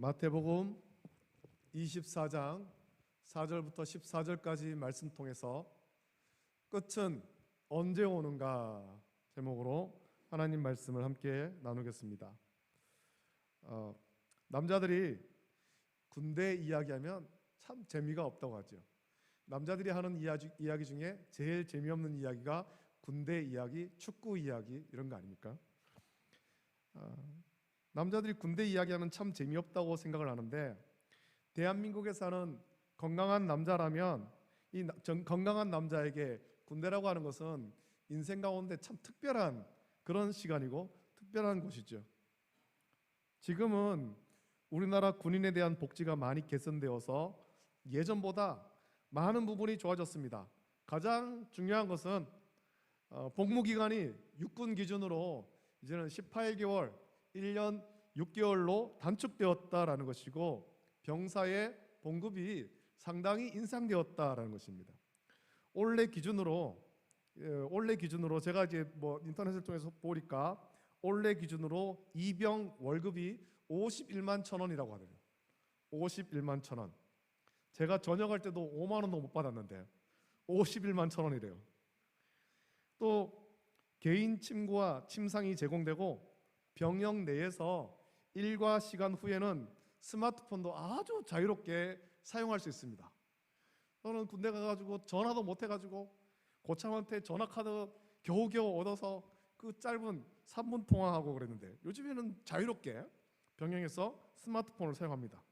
마태복음 24장 4절부터 14절까지 말씀 통해서 끝은 언제 오는가 제목으로 하나님 말씀을 함께 나누겠습니다. 남자들이 군대 이야기하면 참 재미가 없다고 하죠. 남자들이 하는 이야기 중에 제일 재미없는 이야기가 군대 이야기, 축구 이야기 이런 거 아닙니까? 남자들이 군대 이야기하면 참 재미없다고 생각을 하는데, 대한민국에 사는 건강한 남자라면 이 건강한 남자에게 군대라고 하는 것은 인생 가운데 참 특별한 그런 시간이고 특별한 곳이죠. 지금은 우리나라 군인에 대한 복지가 많이 개선되어서 예전보다 많은 부분이 좋아졌습니다. 가장 중요한 것은 복무 기간이 육군 기준으로 이제는 18개월, 1년 6개월로 단축되었다라는 것이고, 병사의 봉급이 상당히 인상되었다라는 것입니다. 올해 기준으로 제가 이제 인터넷을 통해서 보니까 올해 기준으로 이병 월급이 51만 천 원이라고 하네요. 51만 천 원. 제가 전역할 때도 5만 원도 못 받았는데 51만 천 원이래요. 또 개인 침구와 침상이 제공되고, 병영 내에서 일과 시간 후에는 스마트폰도 아주 자유롭게 사용할 수 있습니다. 저는 군대 가가지고 전화도 못 해가지고 고참한테 전화카드 겨우겨우 얻어서 그 짧은 3분 통화하고 그랬는데, 요즘에는 자유롭게 병영에서 스마트폰을 사용합니다.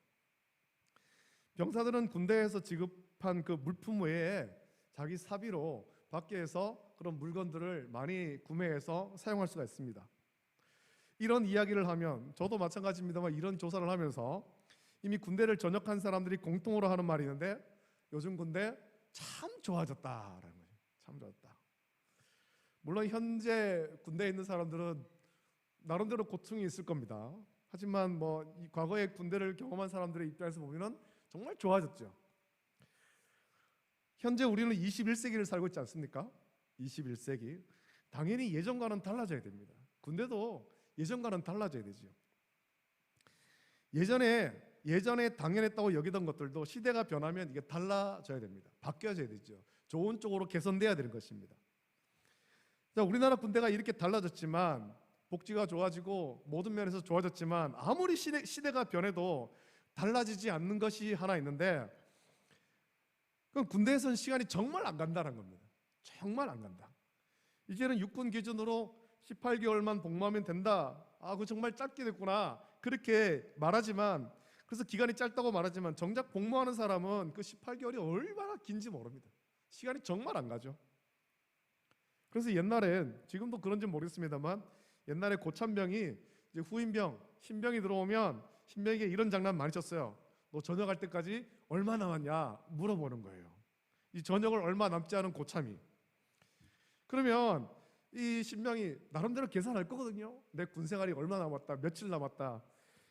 병사들은 군대에서 지급한 그 물품 외에 자기 사비로 밖에서 그런 물건들을 많이 구매해서 사용할 수가 있습니다. 이런 이야기를 하면, 저도 마찬가지입니다만 이런 조사를 하면서 이미 군대를 전역한 사람들이 공통으로 하는 말이 있는데, 요즘 군대 참 좋아졌다라는 거죠. 참 좋았다. 물론 현재 군대에 있는 사람들은 나름대로 고충이 있을 겁니다. 하지만 이 과거에 군대를 경험한 사람들의 입장에서 보면은 정말 좋아졌죠. 현재 우리는 21세기를 살고 있지 않습니까? 21세기. 당연히 예전과는 달라져야 됩니다. 군대도 예전과는 달라져야 되죠. 예전에 당연했다고 여기던 것들도 시대가 변하면 이게 달라져야 됩니다. 바뀌어져야 되죠. 좋은 쪽으로 개선돼야 되는 것입니다. 자, 우리나라 군대가 이렇게 달라졌지만, 복지가 좋아지고 모든 면에서 좋아졌지만, 아무리 시대가 변해도 달라지지 않는 것이 하나 있는데, 그건 군대에서는 시간이 정말 안 간다는 겁니다. 정말 안 간다. 이제는 육군 기준으로 18개월만 복무하면 된다. 그거 정말 짧게 됐구나. 그렇게 말하지만, 그래서 기간이 짧다고 말하지만, 정작 복무하는 사람은 그 18개월이 얼마나 긴지 모릅니다. 시간이 정말 안 가죠. 그래서 옛날엔, 지금도 그런지 모르겠습니다만, 옛날에 고참병이 이제 후임병, 신병이 들어오면 신병에게 이런 장난 많이 쳤어요. 너 전역할 때까지 얼마 남았냐 물어보는 거예요. 이 전역을 얼마 남지 않은 고참이. 그러면 이 신병이 나름대로 계산할 거거든요. 내 군생활이 얼마 남았다, 며칠 남았다.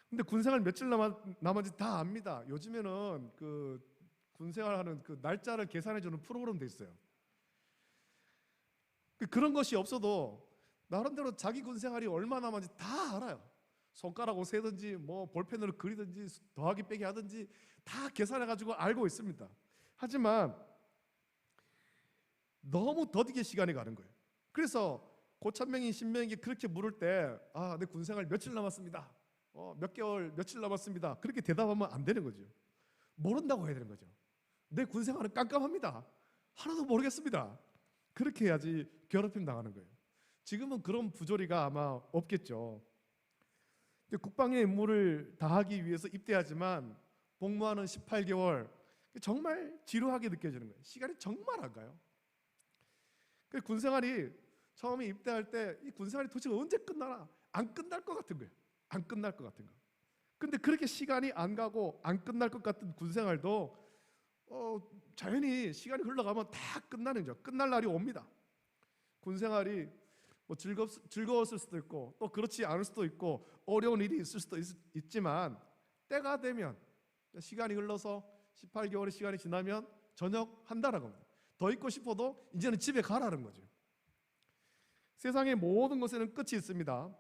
근데 군생활 며칠 남았는지 다 압니다. 요즘에는 그 군생활하는 그 날짜를 계산해주는 프로그램도 있어요. 그런 것이 없어도 나름대로 자기 군생활이 얼마 남았는지 다 알아요. 손가락으로 세든지 볼펜으로 그리든지 더하기 빼기 하든지 다 계산해가지고 알고 있습니다. 하지만 너무 더디게 시간이 가는 거예요. 그래서 고참병이 신병에게 그렇게 물을 때, 내 군생활 며칠 남았습니다, 몇 개월 며칠 남았습니다, 그렇게 대답하면 안 되는 거죠. 모른다고 해야 되는 거죠. 내 군생활은 깜깜합니다, 하나도 모르겠습니다, 그렇게 해야지 괴롭힘 당하는 거예요. 지금은 그런 부조리가 아마 없겠죠. 국방의 임무를 다하기 위해서 입대하지만 복무하는 18개월, 정말 지루하게 느껴지는 거예요. 시간이 정말 안 가요. 군생활이 처음에 입대할 때 이 군생활이 도대체 언제 끝나나, 안 끝날 것 같은 거예요. 안 끝날 것 같은 거. 근데 그렇게 시간이 안 가고 안 끝날 것 같은 군생활도 자연히 시간이 흘러가면 다 끝나는 거죠. 끝날 날이 옵니다. 군생활이 즐거웠을 수도 있고 또 그렇지 않을 수도 있고 어려운 일이 있을 수도 있지만, 때가 되면, 시간이 흘러서 18개월의 시간이 지나면 전역한다는 겁니다. 더 있고 싶어도 이제는 집에 가라는 거죠. 세상의 모든 것에는 끝이 있습니다.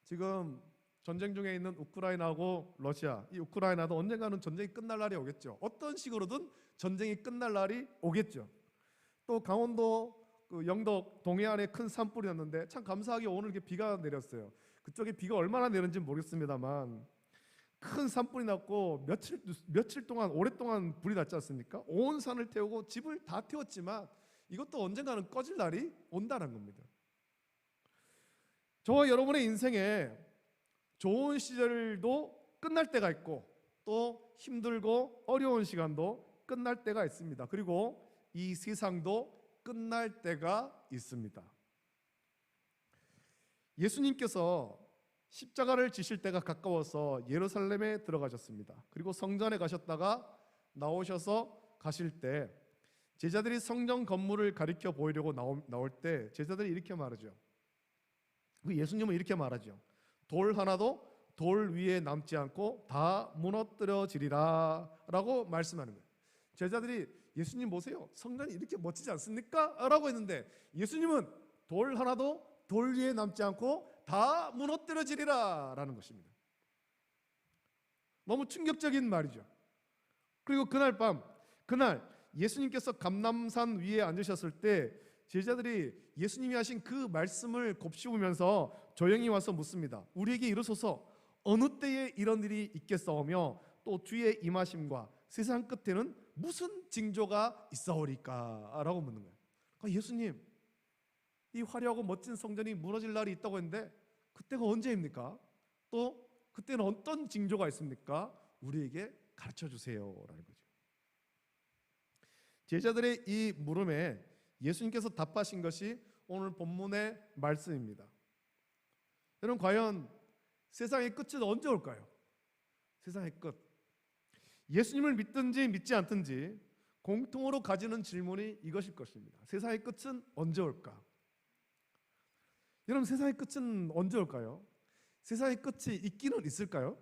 지금 전쟁 중에 있는 우크라이나하고 러시아, 이 우크라이나도 언젠가는 전쟁이 끝날 날이 오겠죠. 어떤 식으로든 전쟁이 끝날 날이 오겠죠. 또 강원도 그 영덕 동해안에 큰 산불이 났는데 참 감사하게 오늘 이렇게 비가 내렸어요. 그쪽에 비가 얼마나 내렸는지 모르겠습니다만 큰 산불이 났고 며칠 동안 오랫동안 불이 났지 않습니까? 온 산을 태우고 집을 다 태웠지만 이것도 언젠가는 꺼질 날이 온다는 겁니다. 저와 여러분의 인생에 좋은 시절도 끝날 때가 있고 또 힘들고 어려운 시간도 끝날 때가 있습니다. 그리고 이 세상도 끝날 때가 있습니다. 예수님께서 십자가를 지실 때가 가까워서 예루살렘에 들어가셨습니다. 그리고 성전에 가셨다가 나오셔서 가실 때 제자들이 성전 건물을 가리켜 보이려고 나올 때 제자들이 이렇게 말하죠. 예수님은 이렇게 말하죠. 돌 하나도 돌 위에 남지 않고 다 무너뜨려지리라 라고 말씀하는 거예요. 제자들이 예수님 보세요, 성전이 이렇게 멋지지 않습니까? 라고 했는데 예수님은 돌 하나도 돌 위에 남지 않고 다 무너뜨려지리라 라는 것입니다. 너무 충격적인 말이죠. 그리고 그날 예수님께서 감람산 위에 앉으셨을 때 제자들이 예수님이 하신 그 말씀을 곱씹으면서 조용히 와서 묻습니다. 우리에게 이르소서 어느 때에 이런 일이 있겠사오며 또 주의 임하심과 세상 끝에는 무슨 징조가 있사오리까? 라고 묻는 거예요. 그러니까 예수님, 이 화려하고 멋진 성전이 무너질 날이 있다고 했는데 그때가 언제입니까? 또 그때는 어떤 징조가 있습니까? 우리에게 가르쳐 주세요 라는 거죠. 제자들의 이 물음에 예수님께서 답하신 것이 오늘 본문의 말씀입니다. 여러분, 과연 세상의 끝은 언제 올까요? 세상의 끝. 예수님을 믿든지 믿지 않든지 공통으로 가지는 질문이 이것일 것입니다. 세상의 끝은 언제 올까? 여러분, 세상의 끝은 언제 올까요? 세상의 끝이 있기는 있을까요?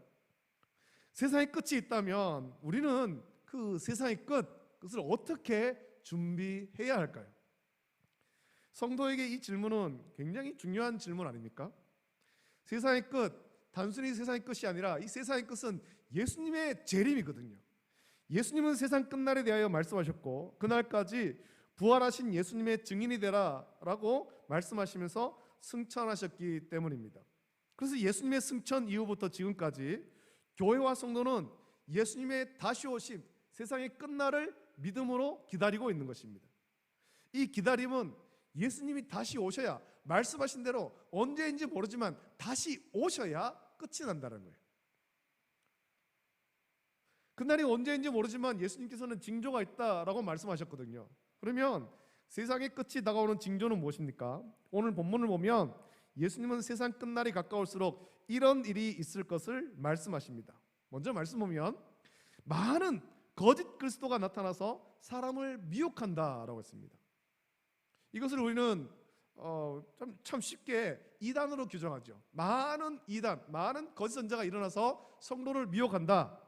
세상의 끝이 있다면 우리는 그 세상의 그것을 어떻게 준비해야 할까요? 성도에게 이 질문은 굉장히 중요한 질문 아닙니까? 세상의 끝, 단순히 세상의 끝이 아니라 이 세상의 끝은 예수님의 재림이거든요. 예수님은 세상 끝날에 대하여 말씀하셨고 그날까지 부활하신 예수님의 증인이 되라 라고 말씀하시면서 승천하셨기 때문입니다. 그래서 예수님의 승천 이후부터 지금까지 교회와 성도는 예수님의 다시 오심, 세상의 끝날을 믿음으로 기다리고 있는 것입니다. 이 기다림은 예수님이 다시 오셔야, 말씀하신 대로 언제인지 모르지만 다시 오셔야 끝이 난다는 거예요. 그날이 언제인지 모르지만 예수님께서는 징조가 있다라고 말씀하셨거든요. 그러면 세상의 끝이 다가오는 징조는 무엇입니까? 오늘 본문을 보면 예수님은 세상 끝날이 가까울수록 이런 일이 있을 것을 말씀하십니다. 먼저 말씀 보면 많은 거짓 그리스도가 나타나서 사람을 미혹한다라고 했습니다. 이것을 우리는 참 쉽게 이단으로 규정하죠. 많은 이단, 많은 거짓 선자가 일어나서 성도를 미혹한다.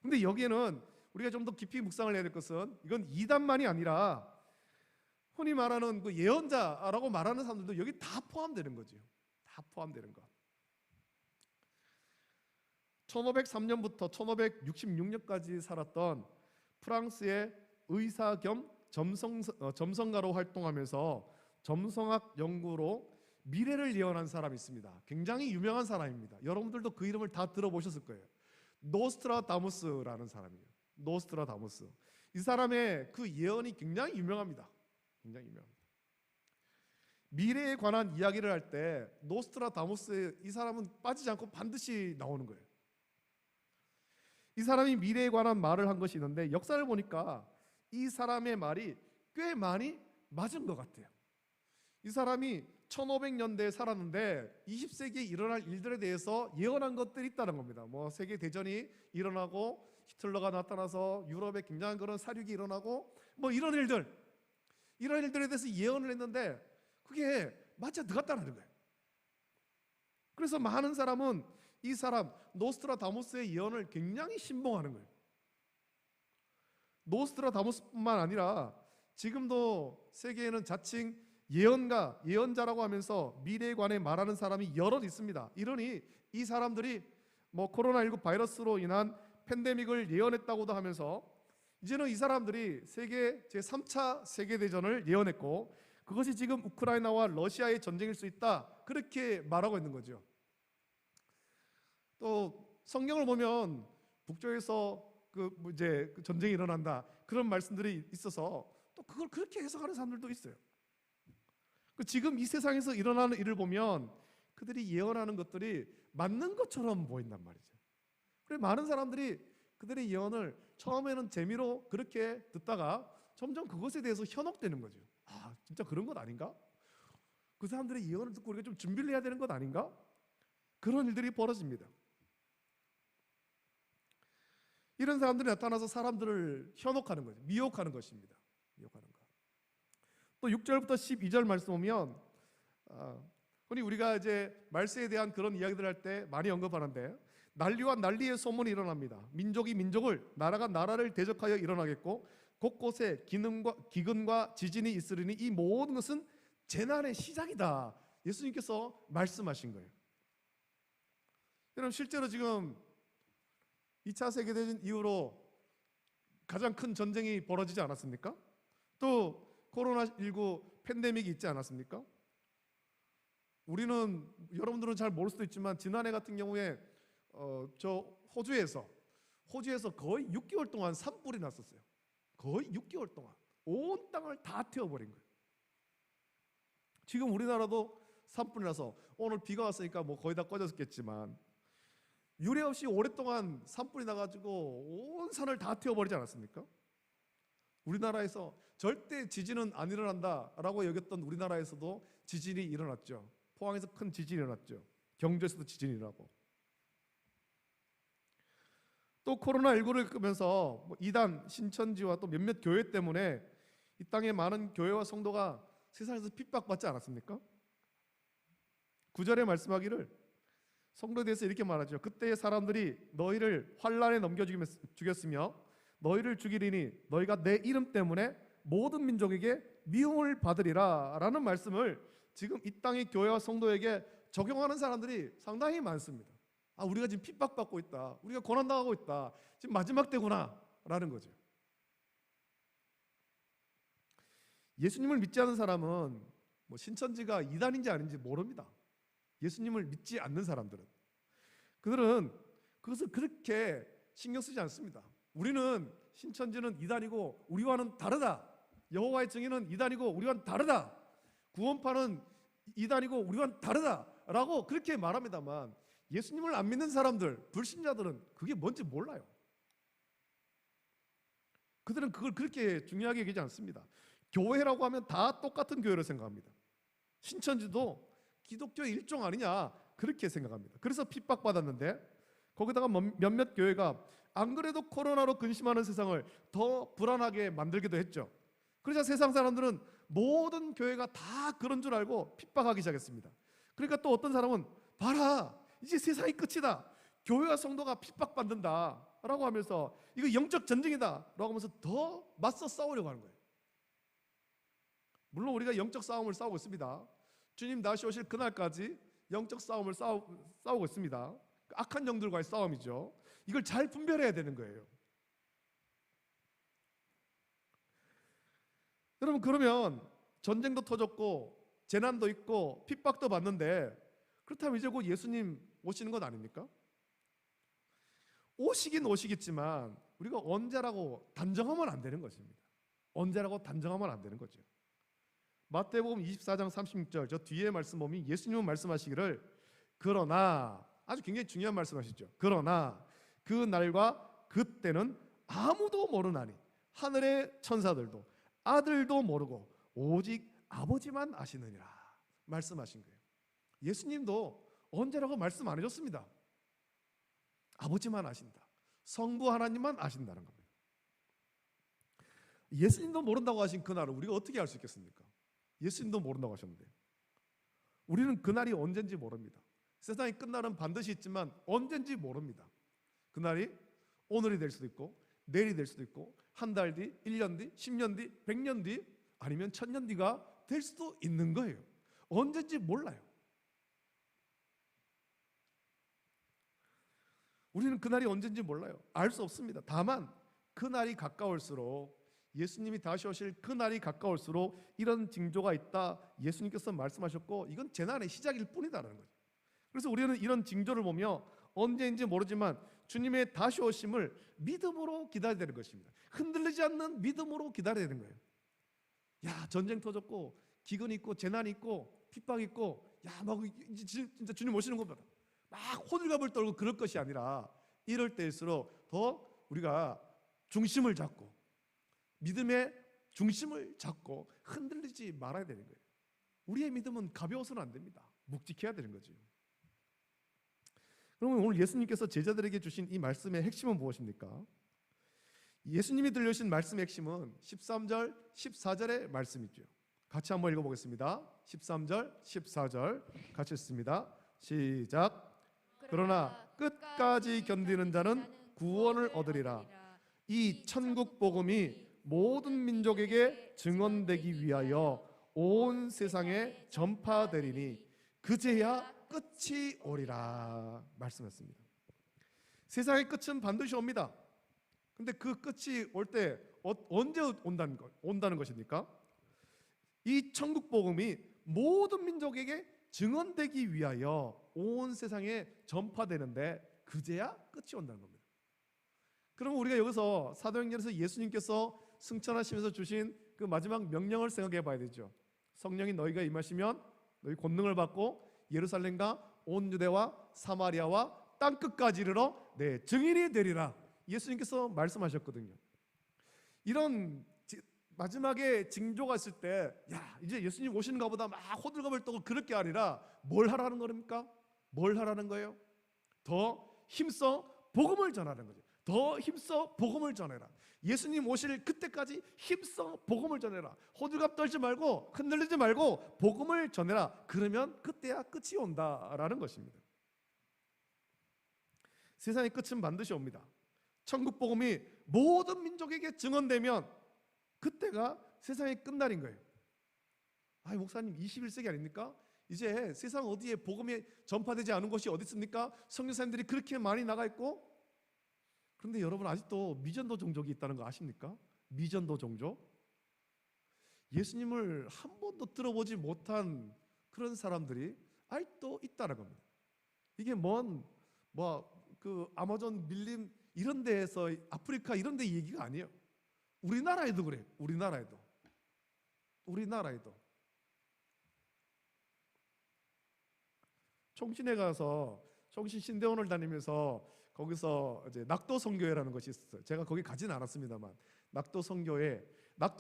근데 여기에는 우리가 좀 더 깊이 묵상을 해야 될 것은 이건 이단만이 아니라 흔히 말하는 그 예언자라고 말하는 사람들도 여기 다 포함되는 거죠. 다 포함되는 것. 1503년부터 1566년까지 살았던 프랑스의 의사 겸 점성가로 활동하면서 점성학 연구로 미래를 예언한 사람이 있습니다. 굉장히 유명한 사람입니다. 여러분들도 그 이름을 다 들어보셨을 거예요. 노스트라다무스라는 사람이에요. 노스트라다무스. 이 사람의 그 예언이 굉장히 유명합니다. 굉장히 유명합니다. 미래에 관한 이야기를 할 때 노스트라다무스, 이 사람은 빠지지 않고 반드시 나오는 거예요. 이 사람이 미래에 관한 말을 한 것이 있는데 역사를 보니까 이 사람의 말이 꽤 많이 맞은 것 같아요. 이 사람이 1500년대에 살았는데 20세기에 일어날 일들에 대해서 예언한 것들이 있다는 겁니다. 뭐 세계 대전이 일어나고 히틀러가 나타나서 유럽에 굉장한 그런 사륙이 일어나고 뭐 이런 일들에 대해서 예언을 했는데 그게 맞아 들어갔다는 거예요. 그래서 많은 사람은 이 사람 노스트라다무스의 예언을 굉장히 신봉하는 거예요. 노스트라다무스뿐만 아니라 지금도 세계에는 자칭 예언자라고 하면서 미래에 관해 말하는 사람이 여럿 있습니다. 이러니 이 사람들이 뭐 코로나19 바이러스로 인한 팬데믹을 예언했다고도 하면서 이제는 이 사람들이 세계 제3차 세계대전을 예언했고 그것이 지금 우크라이나와 러시아의 전쟁일 수 있다 그렇게 말하고 있는 거죠. 또 성경을 보면 북쪽에서 이제 전쟁이 일어난다 그런 말씀들이 있어서 또 그걸 그렇게 해석하는 사람들도 있어요. 지금 이 세상에서 일어나는 일을 보면 그들이 예언하는 것들이 맞는 것처럼 보인단 말이죠. 그래 많은 사람들이 그들의 예언을 처음에는 재미로 그렇게 듣다가 점점 그것에 대해서 현혹되는 거죠. 아 진짜 그런 것 아닌가? 그 사람들의 예언을 듣고 우리가 좀 준비를 해야 되는 것 아닌가? 그런 일들이 벌어집니다. 이런 사람들이 나타나서 사람들을 현혹하는 거죠. 미혹하는 것입니다. 미혹하는 것. 또 6절부터 12절 말씀 보면 흔히 우리가 이제 말세에 대한 그런 이야기들 할 때 많이 언급하는데 난리와 난리의 소문이 일어납니다. 민족이 민족을 나라가 나라를 대적하여 일어나겠고 곳곳에 기근과 지진이 있으리니 이 모든 것은 재난의 시작이다. 예수님께서 말씀하신 거예요. 여러분 실제로 지금 2차 세계대전 이후로 가장 큰 전쟁이 벌어지지 않았습니까? 또 코로나19 팬데믹이 있지 않았습니까? 우리는 여러분들은 잘 모를 수도 있지만 지난해 같은 경우에 저 호주에서 거의 6개월 동안 산불이 났었어요. 거의 6개월 동안 온 땅을 다 태워버린 거예요. 지금 우리나라도 산불이 나서 오늘 비가 왔으니까 뭐 거의 다 꺼졌겠지만 유례 없이 오랫동안 산불이 나가지고 온 산을 다 태워버리지 않았습니까? 우리나라에서 절대 지진은 안 일어난다라고 여겼던 우리나라에서도 지진이 일어났죠. 포항에서 큰 지진이 일어났죠. 경주에서도 지진이 일어나고. 또 코로나19를 끄면서 이단, 신천지와 또 몇몇 교회 때문에 이 땅에 많은 교회와 성도가 세상에서 핍박받지 않았습니까? 9절에 말씀하기를 성도에 대해서 이렇게 말하죠. 그때의 사람들이 너희를 환란에 넘겨 죽였으며 너희를 죽이리니 너희가 내 이름 때문에 모든 민족에게 미움을 받으리라 라는 말씀을 지금 이 땅의 교회와 성도에게 적용하는 사람들이 상당히 많습니다. 아 우리가 지금 핍박받고 있다. 우리가 고난당하고 있다. 지금 마지막 때구나 라는 거죠. 예수님을 믿지 않는 사람은 뭐 신천지가 이단인지 아닌지 모릅니다. 예수님을 믿지 않는 사람들은 그들은 그것을 그렇게 신경 쓰지 않습니다. 우리는 신천지는 이단이고 우리와는 다르다. 여호와의 증인은 이단이고 우리와는 다르다. 구원파는 이단이고 우리와는 다르다 라고 그렇게 말합니다만 예수님을 안 믿는 사람들, 불신자들은 그게 뭔지 몰라요. 그들은 그걸 그렇게 중요하게 여기지 않습니다. 교회라고 하면 다 똑같은 교회로 생각합니다. 신천지도 기독교의 일종 아니냐 그렇게 생각합니다. 그래서 핍박받았는데 거기다가 몇몇 교회가 안 그래도 코로나로 근심하는 세상을 더 불안하게 만들기도 했죠. 그러자 세상 사람들은 모든 교회가 다 그런 줄 알고 핍박하기 시작했습니다. 그러니까 또 어떤 사람은 봐라 이제 세상이 끝이다. 교회와 성도가 핍박받는다 라고 하면서 이거 영적 전쟁이다 라고 하면서 더 맞서 싸우려고 하는 거예요. 물론 우리가 영적 싸움을 싸우고 있습니다. 주님 다시 오실 그날까지 영적 싸움을 싸우고 있습니다. 악한 영들과의 싸움이죠. 이걸 잘 분별해야 되는 거예요. 여러분 그러면 전쟁도 터졌고 재난도 있고 핍박도 받는데 그렇다면 이제 곧 예수님 오시는 것 아닙니까? 오시긴 오시겠지만 우리가 언제라고 단정하면 안 되는 것입니다. 언제라고 단정하면 안 되는 거죠. 마태복음 24장 36절 저 뒤에 말씀 보면 예수님은 말씀하시기를 그러나 아주 굉장히 중요한 말씀하시죠. 그러나 그 날과 그때는 아무도 모르나니 하늘의 천사들도 아들도 모르고 오직 아버지만 아시느니라 말씀하신 거예요. 예수님도 언제라고 말씀 안 해줬습니다. 아버지만 아신다. 성부 하나님만 아신다는 겁니다. 예수님도 모른다고 하신 그날을 우리가 어떻게 알 수 있겠습니까? 예수님도 모른다고 하셨는데 우리는 그날이 언젠지 모릅니다. 세상이 끝날은 반드시 있지만 언젠지 모릅니다. 그날이 오늘이 될 수도 있고 내일이 될 수도 있고 한 달 뒤, 1년 뒤, 10년 뒤, 100년 뒤 아니면 1000년 뒤가 될 수도 있는 거예요. 언젠지 몰라요. 우리는 그날이 언제인지 몰라요. 알 수 없습니다. 다만 그날이 가까울수록, 예수님이 다시 오실 그날이 가까울수록 이런 징조가 있다, 예수님께서 말씀하셨고 이건 재난의 시작일 뿐이다라는 거죠. 그래서 우리는 이런 징조를 보며 언제인지 모르지만 주님의 다시 오심을 믿음으로 기다려야 되는 것입니다. 흔들리지 않는 믿음으로 기다려야 되는 거예요. 야, 전쟁 터졌고 기근 있고 재난 있고 핍박 있고, 야, 막 진짜 주님 오시는 것보다 막 호들갑을 떨고 그럴 것이 아니라, 이럴 때일수록 더 우리가 중심을 잡고, 믿음의 중심을 잡고 흔들리지 말아야 되는 거예요. 우리의 믿음은 가벼워서는 안 됩니다. 묵직해야 되는 거죠. 그러면 오늘 예수님께서 제자들에게 주신 이 말씀의 핵심은 무엇입니까? 예수님이 들려주신 말씀의 핵심은 13절, 14절의 말씀이죠. 같이 한번 읽어보겠습니다. 13절, 14절 같이 읽습니다. 시작. 그러나 끝까지 견디는 자는 구원을 얻으리라. 이 천국 복음이 모든 민족에게 증언되기 위하여 온 세상에 전파되리니 그제야 끝이 오리라 말씀했습니다. 세상의 끝은 반드시 옵니다. 근데 그 끝이 올 때 언제 온다는 것입니까? 이 천국 복음이 모든 민족에게 증언되기 위하여 온 세상에 전파되는데 그제야 끝이 온다는 겁니다. 그럼 우리가 여기서 사도행전에서 예수님께서 승천하시면서 주신 그 마지막 명령을 생각해 봐야 되죠. 성령이 너희가 임하시면 너희 권능을 받고 예루살렘과 온 유대와 사마리아와 땅끝까지 이르러 내 증인이 되리라, 예수님께서 말씀하셨거든요. 이런 마지막에 징조가 있을 때, 야, 이제 예수님 오시는가 보다 막 호들갑을 떨고 그럴 게 아니라 뭘 하라는 겁니까? 뭘 하라는 거예요? 더 힘써 복음을 전하는 거죠. 더 힘써 복음을 전해라. 예수님 오실 그때까지 힘써 복음을 전해라. 호들갑 떨지 말고 흔들리지 말고 복음을 전해라. 그러면 그때야 끝이 온다라는 것입니다. 세상의 끝은 반드시 옵니다. 천국 복음이 모든 민족에게 증언되면 그때가 세상의 끝날인 거예요. 아, 목사님 21세기 아닙니까? 이제 세상 어디에 복음이 전파되지 않은 곳이 어디 있습니까? 선교사님들이 그렇게 많이 나가 있고. 그런데 여러분, 아직도 미전도 종족이 있다는 거 아십니까? 미전도 종족. 예수님을 한 번도 들어보지 못한 그런 사람들이 아직도 있다는 겁니다. 이게 그 아마존 밀림 이런 데에서, 아프리카 이런 데 얘기가 아니에요. 우리나라에도 그래요. 우리나라에도 총신에 가서 총신 신대원을 다니면서 거기서 이제 낙도 선교회라는 것이 있었어요. 제가 거기 가진 않았습니다만, 낙도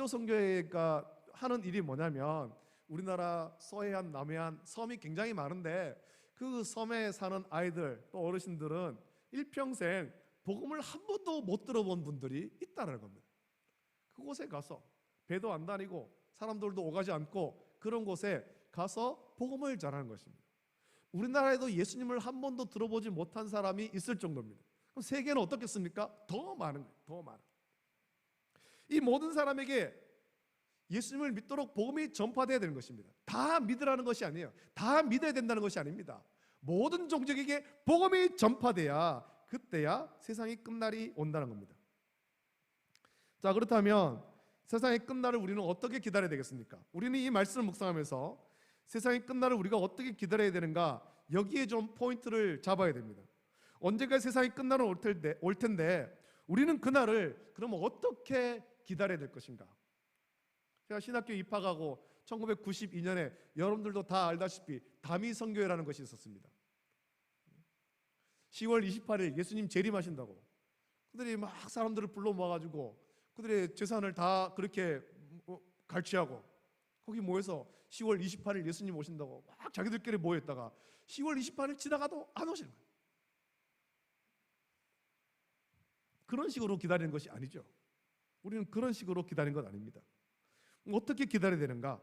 선교회가 하는 일이 뭐냐면, 우리나라 서해안, 남해안 섬이 굉장히 많은데 그 섬에 사는 아이들 또 어르신들은 일평생 복음을 한 번도 못 들어본 분들이 있다는 겁니다. 그곳에 가서 배도 안 다니고 사람들도 오가지 않고 그런 곳에 가서 복음을 전하는 것입니다. 우리나라에도 예수님을 한 번도 들어보지 못한 사람이 있을 정도입니다. 그럼 세계는 어떻겠습니까? 더 많은 거예요. 더 많은. 이 모든 사람에게 예수님을 믿도록 복음이 전파되어야 되는 것입니다. 다 믿으라는 것이 아니에요. 다 믿어야 된다는 것이 아닙니다. 모든 종족에게 복음이 전파돼야 그때야 세상의 끝날이 온다는 겁니다. 자, 그렇다면 세상의 끝날을 우리는 어떻게 기다려야 되겠습니까? 우리는 이 말씀을 묵상하면서 세상의 끝날을 우리가 어떻게 기다려야 되는가, 여기에 좀 포인트를 잡아야 됩니다. 언젠가 세상의 끝날은 올 텐데 우리는 그날을 그러면 어떻게 기다려야 될 것인가? 제가 신학교 입학하고 1992년에 여러분들도 다 알다시피 다미 선교회라는 것이 있었습니다. 10월 28일 예수님 재림하신다고 그들이 막 사람들을 불러 모아가지고 그들의 재산을 다 그렇게 갈취하고 거기 모여서 10월 28일 예수님 오신다고 막 자기들끼리 모여있다가 10월 28일 지나가도 안 오시는 거예요. 그런 식으로 기다리는 것이 아니죠. 우리는 그런 식으로 기다리는 것 아닙니다. 어떻게 기다려야 되는가?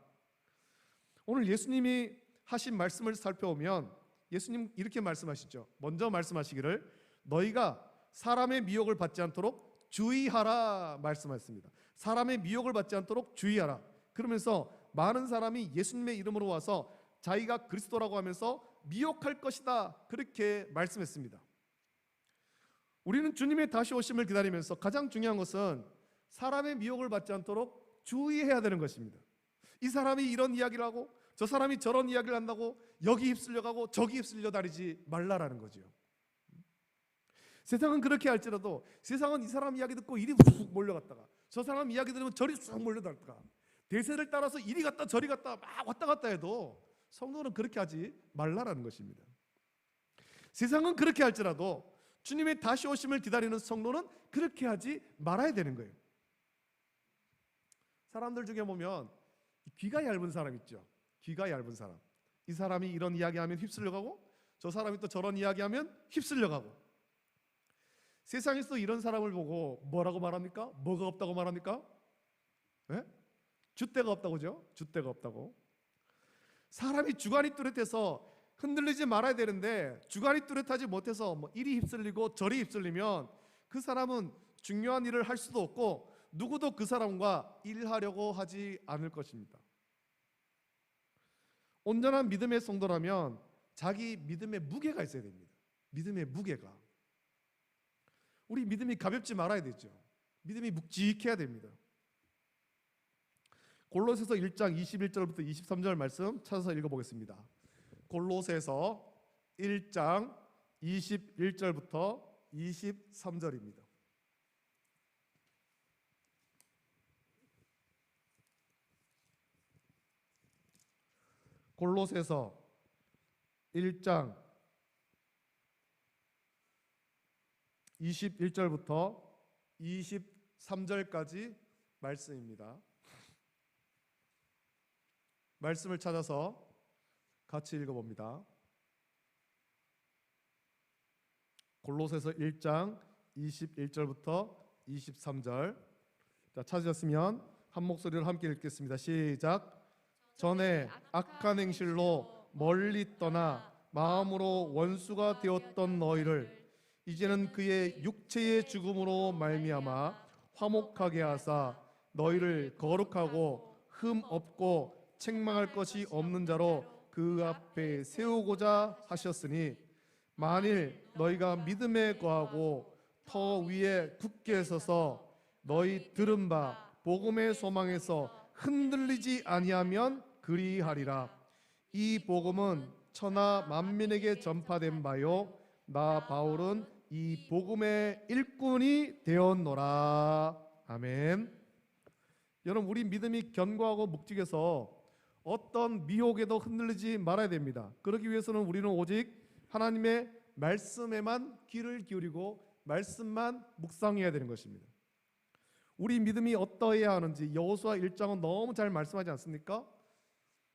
오늘 예수님이 하신 말씀을 살펴보면 예수님 이렇게 말씀하시죠. 먼저 말씀하시기를 너희가 사람의 미혹을 받지 않도록 주의하라 말씀하셨습니다. 사람의 미혹을 받지 않도록 주의하라. 그러면서 많은 사람이 예수님의 이름으로 와서 자기가 그리스도라고 하면서 미혹할 것이다 그렇게 말씀했습니다. 우리는 주님의 다시 오심을 기다리면서 가장 중요한 것은 사람의 미혹을 받지 않도록 주의해야 되는 것입니다. 이 사람이 이런 이야기를 하고 저 사람이 저런 이야기를 한다고 여기 휩쓸려 가고 저기 휩쓸려 다니지 말라라는 거죠. 세상은 그렇게 할지라도 세상은 이 사람 이야기 듣고 이리 훅 몰려갔다가 저 사람 이야기 들으면 저리 쑥 몰려다가 대세를 따라서 이리 갔다 저리 갔다 막 왔다 갔다 해도 성도는 그렇게 하지 말라라는 것입니다. 세상은 그렇게 할지라도 주님의 다시 오심을 기다리는 성도는 그렇게 하지 말아야 되는 거예요. 사람들 중에 보면 귀가 얇은 사람 있죠. 귀가 얇은 사람. 이 사람이 이런 이야기하면 휩쓸려 가고 저 사람이 또 저런 이야기하면 휩쓸려 가고. 세상에서 이런 사람을 보고 뭐라고 말합니까? 뭐가 없다고 말합니까? 네? 줏대가 없다고죠. 줏대가 없다고. 사람이 주관이 뚜렷해서 흔들리지 말아야 되는데 주관이 뚜렷하지 못해서 뭐 이리 휩쓸리고 저리 휩쓸리면 그 사람은 중요한 일을 할 수도 없고 누구도 그 사람과 일하려고 하지 않을 것입니다. 온전한 믿음의 성도라면 자기 믿음의 무게가 있어야 됩니다. 믿음의 무게가. 우리 믿음이 가볍지 말아야 되죠. 믿음이 묵직해야 됩니다. 골로새서 1장 21절부터 23절 말씀 찾아서 읽어보겠습니다. 골로새서 1장 21절부터 23절입니다. 골로새서 1장 21절부터 23절까지 말씀입니다. 말씀을 찾아서 같이 읽어봅니다. 골로새서 1장 21절부터 23절. 자, 찾으셨으면 한 목소리로 함께 읽겠습니다. 시작. 전에 악한 행실로 멀리 떠나 마음으로 원수가 되었던 너희를 이제는 그의 육체의 죽음으로 말미암아 화목하게 하사 너희를 거룩하고 흠 없고 책망할 것이 없는 자로 그 앞에 세우고자 하셨으니 만일 너희가 믿음에 거하고 터 위에 굳게 서서 너희 들은 바 복음의 소망에서 흔들리지 아니하면 그리하리라. 이 복음은 천하 만민에게 전파된 바요 나 바울은 이 복음의 일꾼이 되었노라. 아멘. 여러분, 우리 믿음이 견고하고 묵직해서 어떤 미혹에도 흔들리지 말아야 됩니다. 그러기 위해서는 우리는 오직 하나님의 말씀에만 귀를 기울이고 말씀만 묵상해야 되는 것입니다. 우리 믿음이 어떠해야 하는지 여호수아 1장은 너무 잘 말씀하지 않습니까?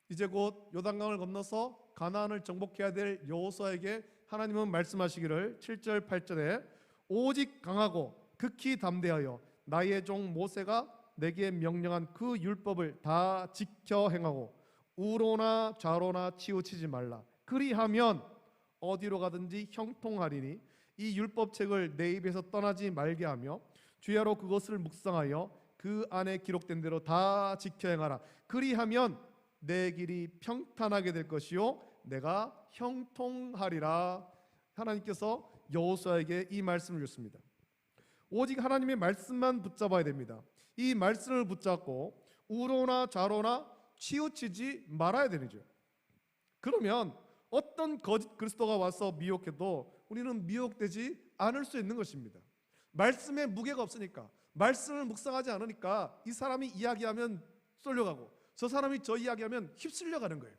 이제 곧 요단강을 건너서 가나안을 정복해야 될 여호수아에게 하나님은 말씀하시기를 7절 8절에 오직 강하고 극히 담대하여 나의 종 모세가 내게 명령한 그 율법을 다 지켜 행하고 우로나 좌로나 치우치지 말라. 그리하면 어디로 가든지 형통하리니 이 율법책을 내 입에서 떠나지 말게 하며 주야로 그것을 묵상하여 그 안에 기록된 대로 다 지켜 행하라. 그리하면 내 길이 평탄하게 될 것이요 내가 형통하리라. 하나님께서 여호수아에게 이 말씀을 줬습니다. 오직 하나님의 말씀만 붙잡아야 됩니다. 이 말씀을 붙잡고 우로나 좌로나 치우치지 말아야 되죠. 그러면 어떤 거짓 그리스도가 와서 미혹해도 우리는 미혹되지 않을 수 있는 것입니다. 말씀에 무게가 없으니까, 말씀을 묵상하지 않으니까 이 사람이 이야기하면 쏠려가고 저 사람이 저 이야기하면 휩쓸려 가는 거예요.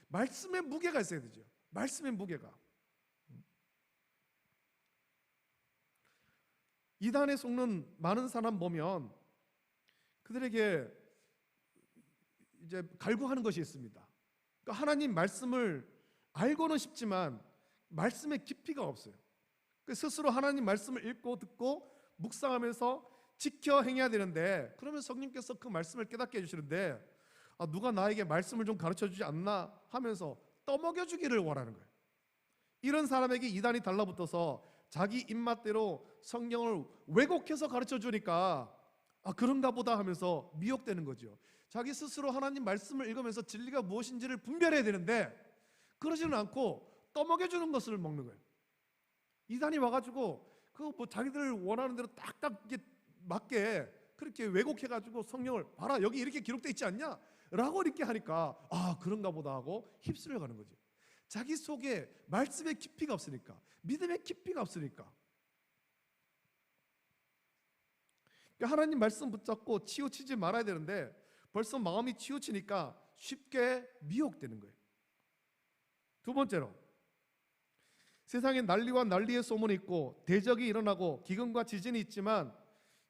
말씀에 무게가 있어야 되죠. 말씀의 무게가. 이단에 속는 많은 사람 보면 그들에게 이제 갈구하는 것이 있습니다. 그러니까 하나님 말씀을 알고는 싶지만 말씀의 깊이가 없어요. 스스로 하나님 말씀을 읽고 듣고 묵상하면서 지켜 행해야 되는데, 그러면 성령께서 그 말씀을 깨닫게 해주시는데 누가 나에게 말씀을 좀 가르쳐주지 않나 하면서 떠먹여주기를 원하는 거예요. 이런 사람에게 이단이 달라붙어서 자기 입맛대로 성경을 왜곡해서 가르쳐주니까 그런가 보다 하면서 미혹되는 거죠. 자기 스스로 하나님 말씀을 읽으면서 진리가 무엇인지를 분별해야 되는데 그러지는 않고 떠먹여주는 것을 먹는 거예요. 이단이 와가지고 그 뭐 자기들 원하는 대로 딱딱 이게 맞게 그렇게 왜곡해가지고 성경을 봐라 여기 이렇게 기록돼 있지 않냐? 라고 이렇게 하니까 아 그런가 보다 하고 휩쓸려 가는 거지. 자기 속에 말씀의 깊이가 없으니까, 믿음의 깊이가 없으니까. 그러니까 하나님 말씀 붙잡고 치우치지 말아야 되는데 벌써 마음이 치우치니까 쉽게 미혹되는 거예요. 두 번째로, 세상에 난리와 난리의 소문이 있고 대적이 일어나고 기근과 지진이 있지만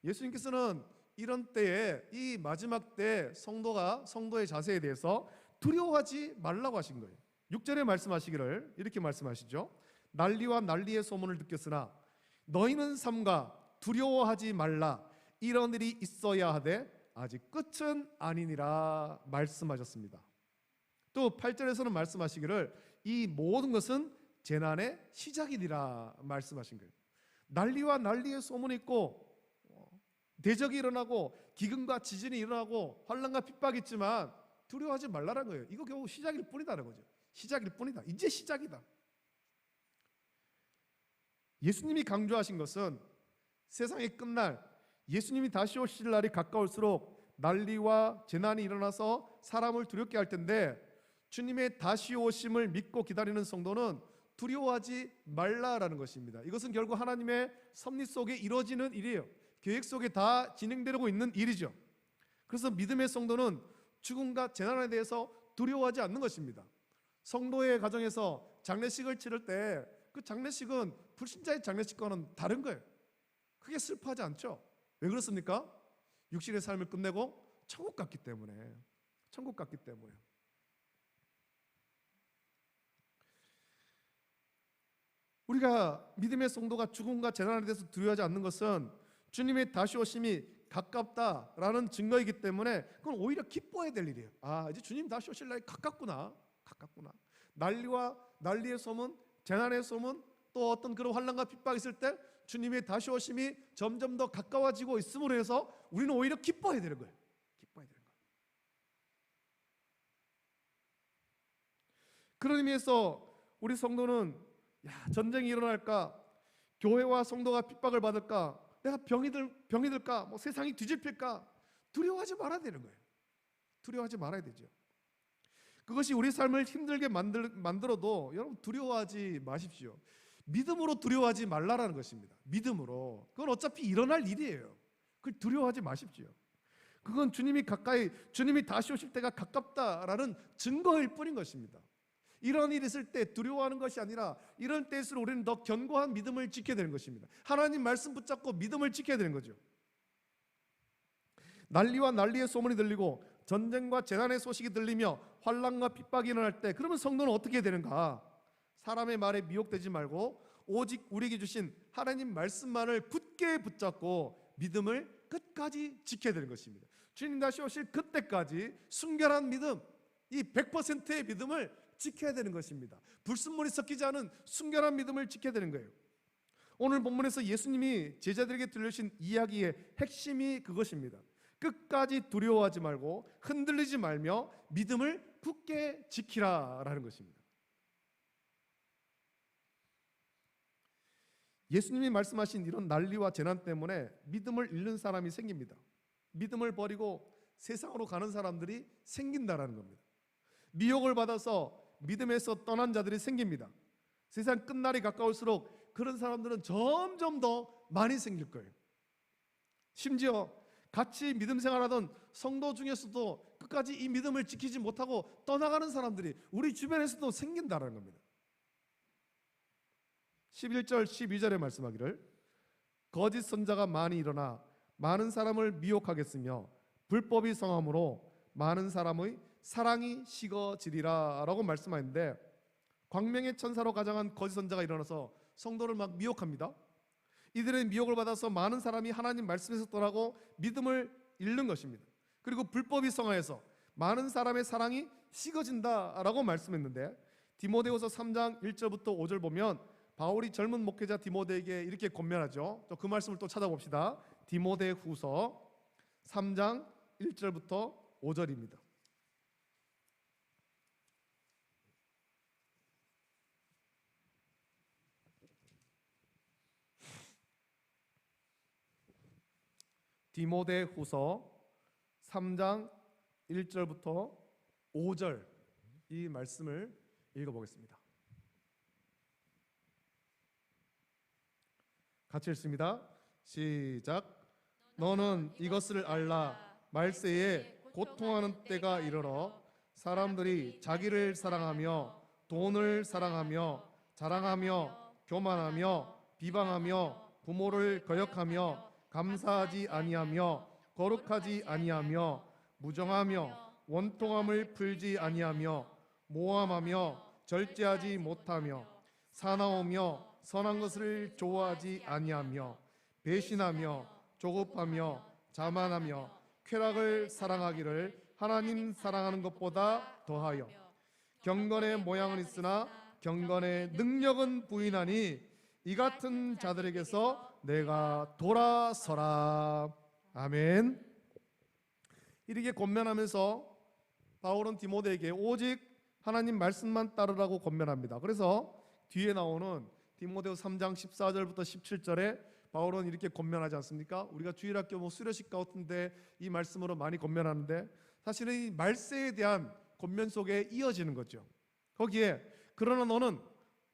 예수님께서는 이런 때에, 이 마지막 때 성도의 자세에 대해서 두려워하지 말라고 하신 거예요. 6절에 말씀하시기를 이렇게 말씀하시죠. 난리와 난리의 소문을 듣겠으나 너희는 삼가 두려워하지 말라. 이런 일이 있어야 하되 아직 끝은 아니니라 말씀하셨습니다. 또 8절에서는 말씀하시기를 이 모든 것은 재난의 시작이니라 말씀하신 거예요. 난리와 난리의 소문이 있고 대적이 일어나고 기근과 지진이 일어나고 환난과 핍박이 있지만 두려워하지 말라는 거예요. 이거 겨우 시작일 뿐이다는 거죠. 시작일 뿐이다. 이제 시작이다. 예수님이 강조하신 것은 세상의 끝날, 예수님이 다시 오실 날이 가까울수록 난리와 재난이 일어나서 사람을 두렵게 할 텐데 주님의 다시 오심을 믿고 기다리는 성도는 두려워하지 말라라는 것입니다. 이것은 결국 하나님의 섭리 속에 이루어지는 일이에요. 계획 속에 다 진행되고 있는 일이죠. 그래서 믿음의 성도는 죽음과 재난에 대해서 두려워하지 않는 것입니다. 성도의 가정에서 장례식을 치를 때 그 장례식은 불신자의 장례식과는 다른 거예요. 크게 슬퍼하지 않죠. 왜 그렇습니까? 육신의 삶을 끝내고 천국 갔기 때문에. 천국 갔기 때문에. 우리가 믿음의 성도가 죽음과 재난에 대해서 두려워하지 않는 것은 주님의 다시 오심이 가깝다라는 증거이기 때문에 그건 오히려 기뻐해야 될 일이에요. 아, 이제 주님 다시 오실 날이 가깝구나. 난리와 난리의 소문, 재난의 소문, 또 어떤 그런 환난과 핍박이 있을 때 주님의 다시 오심이 점점 더 가까워지고 있음으로 해서 우리는 오히려 기뻐해야 되는 거예요. 그런 의미에서 우리 성도는 전쟁이 일어날까, 교회와 성도가 핍박을 받을까, 내가 병이 들까, 뭐 세상이 뒤집힐까 두려워하지 말아야 되는 거예요. 두려워하지 말아야 되죠. 그것이 우리 삶을 힘들게 만들어도 여러분 두려워하지 마십시오. 믿음으로 두려워하지 말라라는 것입니다. 믿음으로. 그건 어차피 일어날 일이에요. 그걸 두려워하지 마십시오. 그건 주님이 다시 오실 때가 가깝다라는 증거일 뿐인 것입니다. 이런 일이 있을 때 두려워하는 것이 아니라 이런 때일수록 우리는 더 견고한 믿음을 지켜야 되는 것입니다. 하나님 말씀 붙잡고 믿음을 지켜야 되는 거죠. 난리와 난리의 소문이 들리고 전쟁과 재난의 소식이 들리며 환난과 핍박이 일어날 때 그러면 성도는 어떻게 되는가? 사람의 말에 미혹되지 말고 오직 우리에게 주신 하나님 말씀만을 굳게 붙잡고 믿음을 끝까지 지켜야 되는 것입니다. 주님 다시 오실 그때까지 순결한 믿음, 이 100%의 믿음을 지켜야 되는 것입니다. 불순물이 섞이지 않은 순결한 믿음을 지켜야 되는 거예요. 오늘 본문에서 예수님이 제자들에게 들려주신 이야기의 핵심이 그것입니다. 끝까지 두려워하지 말고 흔들리지 말며 믿음을 굳게 지키라라는 것입니다. 예수님이 말씀하신 이런 난리와 재난 때문에 믿음을 잃는 사람이 생깁니다. 믿음을 버리고 세상으로 가는 사람들이 생긴다라는 겁니다. 미혹을 받아서 믿음에서 떠난 자들이 생깁니다. 세상 끝날이 가까울수록 그런 사람들은 점점 더 많이 생길 거예요. 심지어 같이 믿음 생활하던 성도 중에서도 끝까지 이 믿음을 지키지 못하고 떠나가는 사람들이 우리 주변에서도 생긴다는 겁니다. 11절 12절에 말씀하기를 거짓 선자가 많이 일어나 많은 사람을 미혹하겠으며 불법이 성함으로 많은 사람의 사랑이 식어지리라 라고 말씀하는데, 광명의 천사로 가장한 거짓 선자가 일어나서 성도를 막 미혹합니다. 이들의 미혹을 받아서 많은 사람이 하나님 말씀에서 떠나고 믿음을 잃는 것입니다. 그리고 불법이 성하여서 많은 사람의 사랑이 식어진다라고 말씀했는데, 디모데후서 3장 1절부터 5절 보면 바울이 젊은 목회자 디모데에게 이렇게 권면하죠. 또 그 말씀을 또 찾아봅시다. 디모데후서 3장 1절부터 5절입니다. 디모데후서 3장 1절부터 5절 이 말씀을 읽어보겠습니다. 같이 읽습니다. 시작. 너는 이것을 알라. 말세에 고통하는 때가 이르러 사람들이 자기를 사랑하며 돈을 사랑하며 자랑하며 교만하며 비방하며 부모를 거역하며 감사하지 아니하며 거룩하지 아니하며 무정하며 원통함을 풀지 아니하며 모함하며 절제하지 못하며 사나우며 선한 것을 좋아하지 아니하며 배신하며 조급하며 자만하며 쾌락을 사랑하기를 하나님 사랑하는 것보다 더하여 경건의 모양은 있으나 경건의 능력은 부인하니 이 같은 자들에게서 내가 돌아서라. 아멘. 이렇게 권면하면서 바울은 디모데에게 오직 하나님 말씀만 따르라고 권면합니다. 그래서 뒤에 나오는 디모데후서 3장 14절부터 17절에 바울은 이렇게 권면하지 않습니까? 우리가 주일학교 수료식 같은데 이 말씀으로 많이 권면하는데 사실은 이 말세에 대한 권면 속에 이어지는 거죠. 거기에 그러나 너는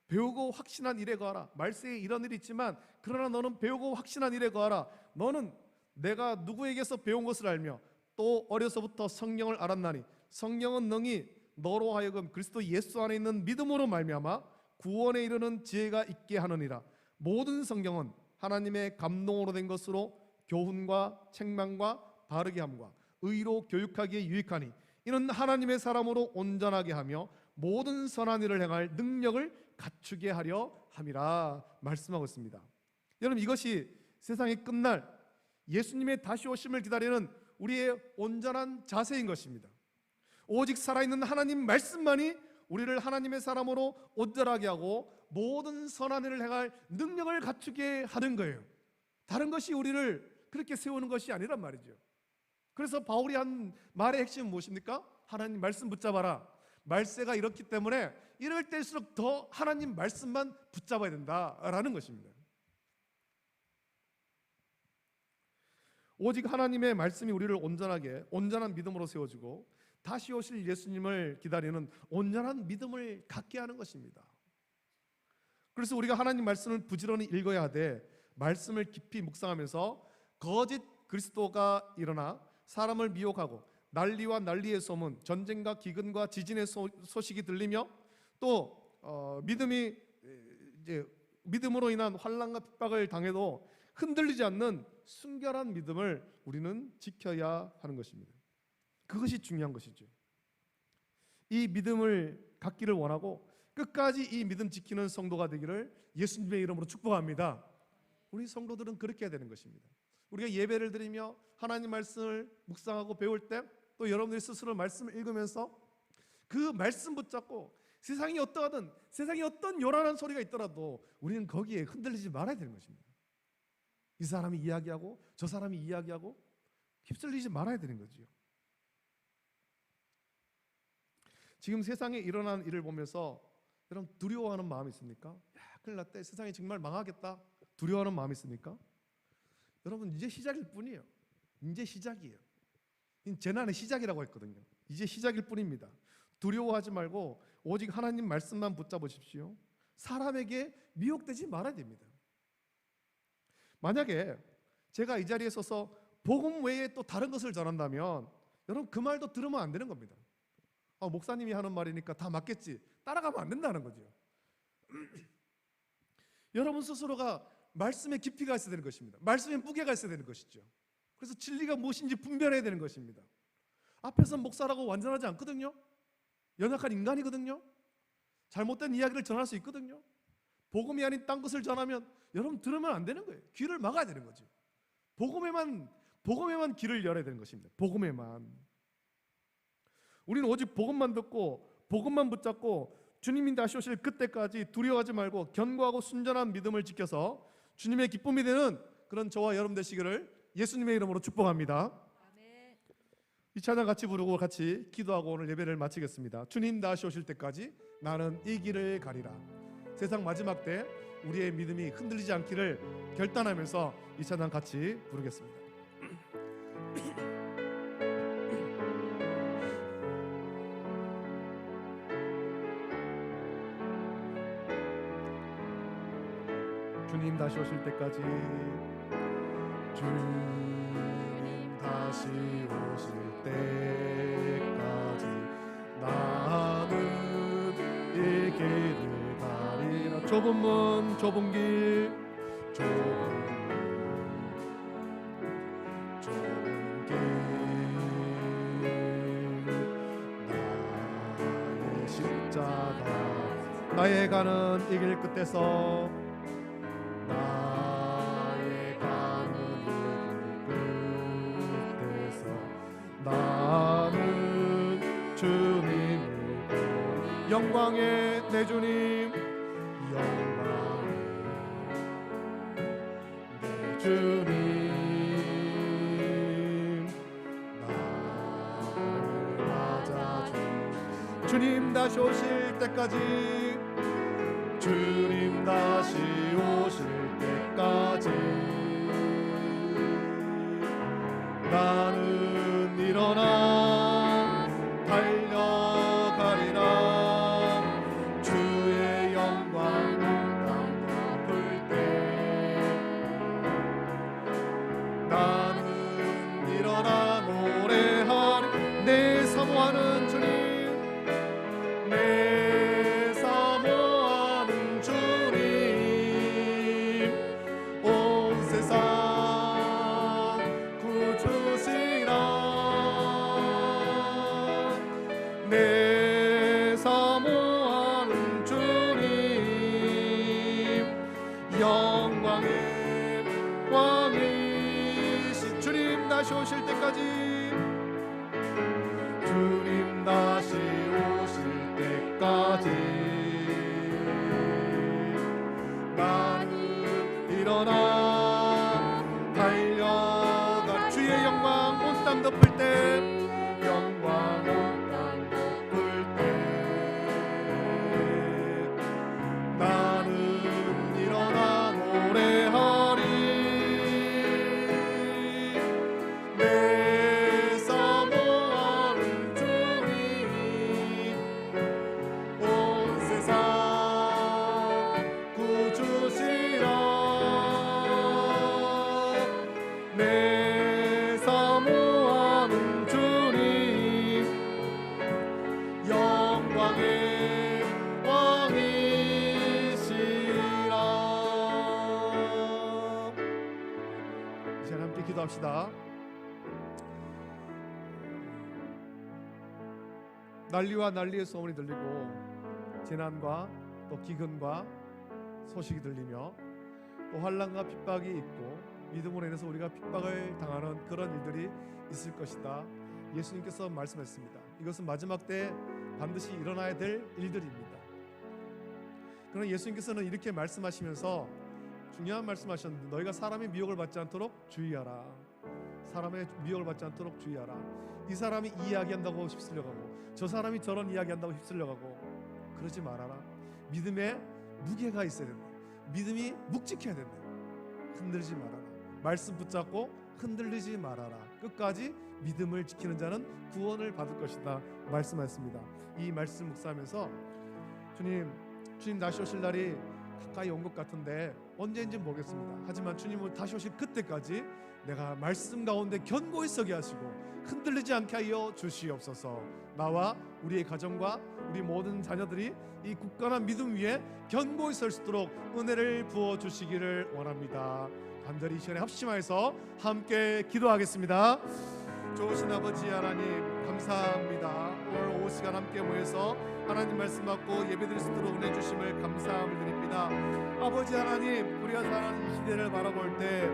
배우고 확신한 일에 거하라. 말세에 이런 일이 있지만 그러나 너는 배우고 확신한 일에 거하라. 너는 내가 누구에게서 배운 것을 알며 또 어려서부터 성령을 알았나니 성령은 능히 너로 하여금 그리스도 예수 안에 있는 믿음으로 말미암아 구원에 이르는 지혜가 있게 하느니라. 모든 성경은 하나님의 감동으로 된 것으로 교훈과 책망과 바르게 함과 의로 교육하기에 유익하니 이는 하나님의 사람으로 온전하게 하며 모든 선한 일을 행할 능력을 갖추게 하려 함이라 말씀하고 있습니다. 여러분, 이것이 세상이 끝날 예수님의 다시 오심을 기다리는 우리의 온전한 자세인 것입니다. 오직 살아있는 하나님 말씀만이 우리를 하나님의 사람으로 온전하게 하고 모든 선한 일을 행할 능력을 갖추게 하는 거예요. 다른 것이 우리를 그렇게 세우는 것이 아니란 말이죠. 그래서 바울이 한 말의 핵심은 무엇입니까? 하나님 말씀 붙잡아라. 말세가 이렇기 때문에 이럴 때일수록 더 하나님 말씀만 붙잡아야 된다라는 것입니다. 오직 하나님의 말씀이 우리를 온전하게 온전한 믿음으로 세워주고 다시 오실 예수님을 기다리는 온전한 믿음을 갖게 하는 것입니다. 그래서 우리가 하나님 말씀을 부지런히 읽어야 돼. 말씀을 깊이 묵상하면서 거짓 그리스도가 일어나 사람을 미혹하고 난리와 난리의 소문, 전쟁과 기근과 지진의 소식이 들리며 또 믿음으로 인한 환난과 핍박을 당해도 흔들리지 않는 순결한 믿음을 우리는 지켜야 하는 것입니다. 그것이 중요한 것이죠. 이 믿음을 갖기를 원하고 끝까지 이 믿음 지키는 성도가 되기를 예수님의 이름으로 축복합니다. 우리 성도들은 그렇게 해야 되는 것입니다. 우리가 예배를 드리며 하나님 말씀을 묵상하고 배울 때 또 여러분들이 스스로 말씀을 읽으면서 그 말씀 붙잡고 세상이 어떠하든 세상에 어떤 요란한 소리가 있더라도 우리는 거기에 흔들리지 말아야 되는 것입니다. 이 사람이 이야기하고 저 사람이 이야기하고 휩쓸리지 말아야 되는 거지요. 지금 세상에 일어나는 일을 보면서 여러분 두려워하는 마음이 있습니까? 야, 큰일 났다. 세상이 정말 망하겠다. 두려워하는 마음이 있습니까? 여러분 이제 시작일 뿐이에요. 이제 시작이에요. 재난의 시작이라고 했거든요. 이제 시작일 뿐입니다. 두려워하지 말고 오직 하나님 말씀만 붙잡으십시오. 사람에게 미혹되지 말아야 됩니다. 만약에 제가 이 자리에 서서 복음 외에 또 다른 것을 전한다면 여러분 그 말도 들으면 안 되는 겁니다. 목사님이 하는 말이니까 다 맞겠지. 따라가면 안 된다는 거죠. 여러분 스스로가 말씀의 깊이가 있어야 되는 것입니다. 말씀의 무게가 있어야 되는 것이죠. 그래서 진리가 무엇인지 분별해야 되는 것입니다. 앞에서 목사라고 완전하지 않거든요. 연약한 인간이거든요. 잘못된 이야기를 전할 수 있거든요. 복음이 아닌 딴 것을 전하면 여러분 들으면 안 되는 거예요. 귀를 막아야 되는 거죠. 복음에만 귀를 열어야 되는 것입니다. 복음에만. 우리는 오직 복음만 듣고 복음만 붙잡고 주님이 다시 오실 그때까지 두려워하지 말고 견고하고 순전한 믿음을 지켜서 주님의 기쁨이 되는 그런 저와 여러분 되시기를 예수님의 이름으로 축복합니다. 아멘. 이 찬양 같이 부르고 같이 기도하고 오늘 예배를 마치겠습니다. 주님 다시 오실 때까지 나는 이 길을 가리라. 세상 마지막 때 우리의 믿음이 흔들리지 않기를 결단하면서 이 찬양 같이 부르겠습니다. 주님 다시 오실 때까지, 주님 다시 오실 때까지 나는 이 길을 가리라. 좁은 문 좁은 길, 좁은 길, 나의 십자가, 나의 가는 이 길 끝에서, 나의 가는 이 길 끝에서 나는 주님을 보고, 영광의 내 주님, 영광의 내 주님, 나를 맞아주. 주님 다시 오실 때까지, 주님 다시 오실 때까지 나는 일어나 달려가리라. 주의 영광 온 땅 덮을 때 나는 일어나 노래하리. 내 사모하는 주님, 내 사모하는 주님, 온 세상 구주시라. 내 사모하는 주님, 영광의 왕이신 주님 다시 오실 때까지, 주님 다시 오실 때까지 나는 일어나 달려가. 주의 영광 온 땅 덮을 때, 영광 온 땅 덮을 때 나는 일어나 노래하리. 내 사모하는 주님, 온 세상 구주시라. 내 사모하는 주님, 영광의 왕이시라. 이제 함께 기도합시다. 난리와 난리의 소문이 들리고 재난과 또 기근과 소식이 들리며 또 환난과 핍박이 있고 믿음으로 인해서 우리가 핍박을 당하는 그런 일들이 있을 것이다. 예수님께서 말씀했습니다. 이것은 마지막 때 반드시 일어나야 될 일들입니다. 그러나 예수님께서는 이렇게 말씀하시면서 중요한 말씀하셨는데, 너희가 사람의 미혹을 받지 않도록 주의하라. 사람의 미혹을 받지 않도록 주의하라. 이 사람이 이 이야기한다고 휩쓸려가고 저 사람이 저런 이야기한다고 휩쓸려가고 그러지 말아라. 믿음에 무게가 있어야 된다. 믿음이 묵직해야 된다. 흔들지 말아라. 말씀 붙잡고 흔들리지 말아라. 끝까지 믿음을 지키는 자는 구원을 받을 것이다 말씀하셨습니다. 이 말씀 묵상하면서 주님 다시 오실 날이 가까이 온 것 같은데 언제인지 모르겠습니다. 하지만 주님은 다시 오실 그때까지 내가 말씀 가운데 견고히 서게 하시고 흔들리지 않게 하여 주시옵소서. 나와 우리의 가정과 우리 모든 자녀들이 이 굳건한 믿음 위에 견고히 설 수 있도록 은혜를 부어주시기를 원합니다. 간절히 이 시간에 합심하여서 함께 기도하겠습니다. 좋으신 아버지 하나님 감사합니다. 오늘 오후 시간 함께 모여서 하나님 말씀 받고 예배드릴 수 있도록 은혜 주심을 감사함을 드립니다. 아버지 하나님, 우리가 사는 이 시대를 바라볼 때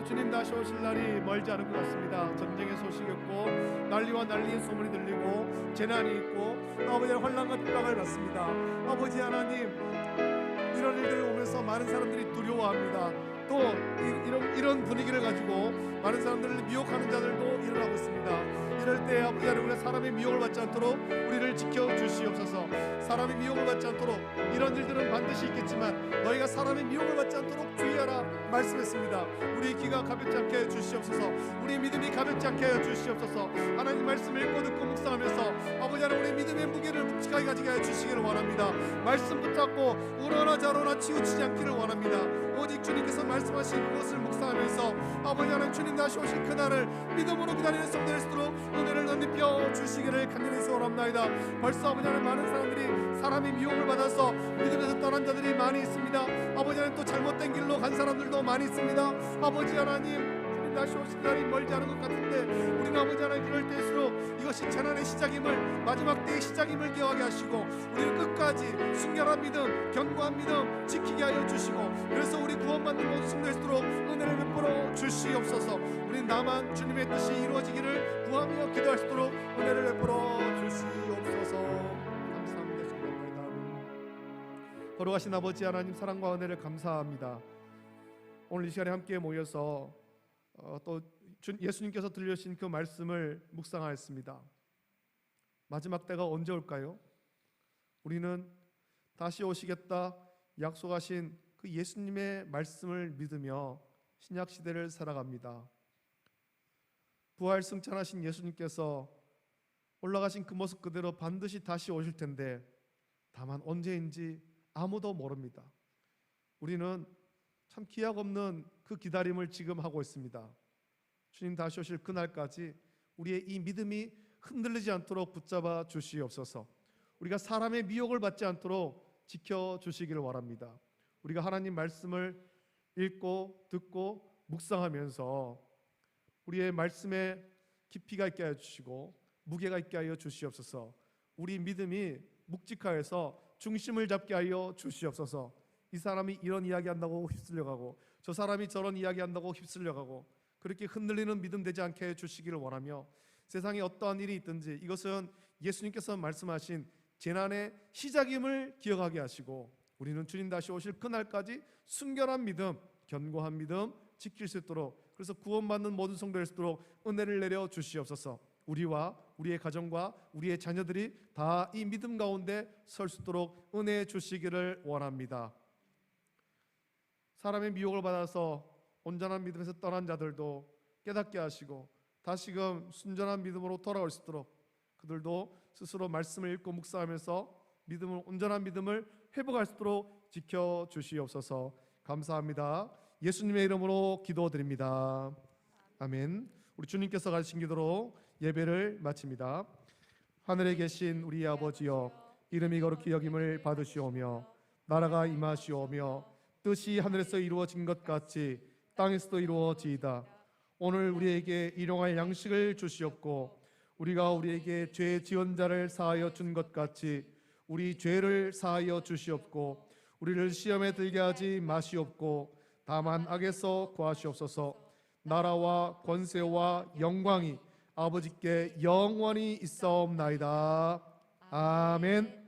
주님 다시 오실 날이 멀지 않은 것 같습니다. 전쟁의 소식이 있고 난리와 난리의 소문이 들리고 재난이 있고 아버지 환난과 핍박을 받습니다. 아버지 하나님, 이런 일들을 보면서 많은 사람들이 두려워합니다. 또 이런 분위기를 가지고 많은 사람들을 미혹하는 자들도 일어나고 있습니다. 이럴 때 아버지 하나님 우리가 사람의 미혹을 받지 않도록 우리를 지켜주시옵소서. 사람의 미혹을 받지 않도록, 이런 일들은 반드시 있겠지만 너희가 사람의 미혹을 받지 않도록 주의하라 말씀했습니다. 우리 귀가 가볍지 않게 해주시옵소서. 우리 믿음이 가볍지 않게 해주시옵소서. 하나님 말씀 읽고 듣고 묵상하면서 아버지 하나님 우리 믿음의 무게를 묵직하게 가지게 해주시기를 원합니다. 말씀 붙잡고 우러나 자로나 치우치지 않기를 원합니다. 오직 주님께서 말씀하신 그것을 묵상하면서 아버지 하나님 주님 다시 오실 그날을 믿음으로 기다리는 성도일 수 있도록 은혜를 넓혀 주시기를 간절히 소원합니다. 벌써 아버지 하나님 많은 사람들이 사람의 미혹을 받아서 믿음에서 떠난 자들이 많이 있습니다. 아버지 하나님 또 잘못된 길로 간 사람들도 많이 있습니다. 아버지 하나님 다시 오실 날이 멀지 않은 것 같은데 우리는 아버지 하나님 그럴 때일수록 이것이 재난의 시작임을, 마지막 때의 시작임을 기억하게 하시고 우리는 끝까지 순결한 믿음, 견고한 믿음 지키게 하여 주시고 그래서 우리 구원받는 모든 성도일 수 있도록 은혜를 베풀어 주시옵소서. 우리는 다만 주님의 뜻이 이루어지기를 구하며 기도할 수 있도록 은혜를 베풀어 주시옵소서. 감사합니다. 주님 거룩하신 아버지 하나님 사랑과 은혜를 감사합니다. 오늘 이 시간에 함께 모여서 또 예수님께서 들려주신 그 말씀을 묵상하였습니다. 마지막 때가 언제 올까요? 우리는 다시 오시겠다 약속하신 그 예수님의 말씀을 믿으며 신약 시대를 살아갑니다. 부활 승천하신 예수님께서 올라가신 그 모습 그대로 반드시 다시 오실 텐데 다만 언제인지 아무도 모릅니다. 우리는 참 기약 없는 그 기다림을 지금 하고 있습니다. 주님 다시 오실 그날까지 우리의 이 믿음이 흔들리지 않도록 붙잡아 주시옵소서. 우리가 사람의 미혹을 받지 않도록 지켜주시기를 원합니다. 우리가 하나님 말씀을 읽고 듣고 묵상하면서 우리의 말씀에 깊이가 있게 하여 주시고 무게가 있게 하여 주시옵소서. 우리 믿음이 묵직하여서 중심을 잡게 하여 주시옵소서. 이 사람이 이런 이야기한다고 휩쓸려가고 저 사람이 저런 이야기한다고 휩쓸려가고 그렇게 흔들리는 믿음 되지 않게 해주시기를 원하며 세상에 어떠한 일이 있든지 이것은 예수님께서 말씀하신 재난의 시작임을 기억하게 하시고 우리는 주님 다시 오실 그날까지 순결한 믿음, 견고한 믿음 지킬 수 있도록 그래서 구원받는 모든 성도될 수 있도록 은혜를 내려 주시옵소서. 우리와 우리의 가정과 우리의 자녀들이 다 이 믿음 가운데 설 수 있도록 은혜 주시기를 원합니다. 사람의 미혹을 받아서 온전한 믿음에서 떠난 자들도 깨닫게 하시고 다시금 순전한 믿음으로 돌아올 수 있도록 그들도 스스로 말씀을 읽고 묵상하면서 믿음을, 온전한 믿음을 회복할 수 있도록 지켜주시옵소서. 감사합니다. 예수님의 이름으로 기도드립니다. 아멘. 우리 주님께서 가르친 기도로 예배를 마칩니다. 하늘에 계신 우리 아버지여, 이름이 거룩히 여김을 받으시오며 나라가 임하시오며 뜻이 하늘에서 이루어진 것 같이 땅에서도 이루어지이다. 오늘 우리에게 일용할 양식을 주시옵고 우리가 우리에게 죄 지은 자를 사하여 준 것 같이 우리 죄를 사하여 주시옵고 우리를 시험에 들게 하지 마시옵고 다만 악에서 구하시옵소서. 나라와 권세와 영광이 아버지께 영원히 있사옵나이다. 아멘.